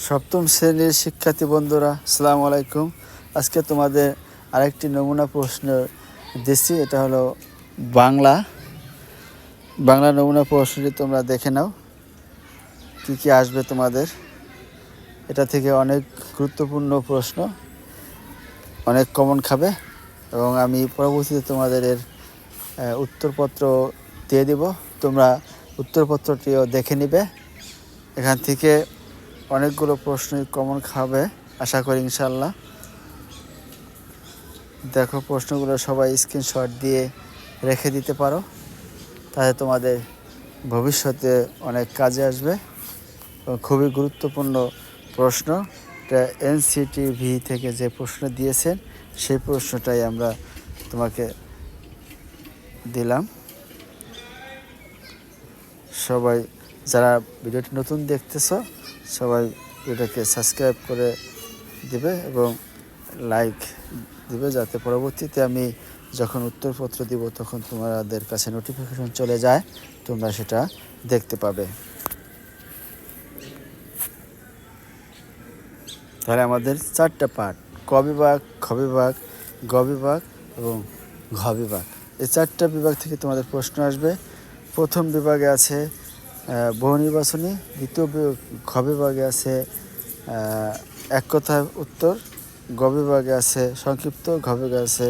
সপ্তম শ্রেণীর শিক্ষার্থী বন্ধুরা, আসসালামু আলাইকুম। আজকে তোমাদের আরেকটি নমুনা প্রশ্ন দিচ্ছি। এটা হলো বাংলা নমুনা প্রশ্নটি তোমরা দেখে নাও কি কি আসবে তোমাদের। এটা থেকে অনেক গুরুত্বপূর্ণ প্রশ্ন, অনেক কমন খাবে এবং আমি পরবর্তীতে তোমাদের এর উত্তরপত্র দিয়ে দিব। তোমরা উত্তরপত্রটিও দেখে নিবে। এখান থেকে অনেকগুলো প্রশ্নই কমন খাবে আশা করি ইনশাল্লাহ। দেখো, প্রশ্নগুলো সবাই স্ক্রিনশট দিয়ে রেখে দিতে পারো, তাহলে তোমাদের ভবিষ্যতে অনেক কাজে আসবে এবং খুবই গুরুত্বপূর্ণ প্রশ্ন। এটা এনসিটিভি থেকে যে প্রশ্ন দিয়েছেন সেই প্রশ্নটাই আমরা তোমাকে দিলাম। সবাই যারা ভিডিওটি নতুন দেখতেছো সবাই ভিডিওটাকে সাবস্ক্রাইব করে দিবে এবং লাইক দিবে, যাতে পরবর্তীতে আমি যখন উত্তরপত্র দিব তখন তোমাদের কাছে নোটিফিকেশন চলে যায়, তোমরা সেটা দেখতে পাবে। তাহলে আমাদের 4টা পার্ট: ক বিভাগ, খ বিভাগ, গ বিভাগ এবং ঘ বিভাগ। এই 4টা বিভাগ থেকে তোমাদের প্রশ্ন আসবে। প্রথম বিভাগে আছে বহু নির্বাচনী, দ্বিতীয় ঘ বিভাগে আছে এক কথায় উত্তর, গ বিভাগে আছে সংক্ষিপ্ত, ঘ বিভাগে আছে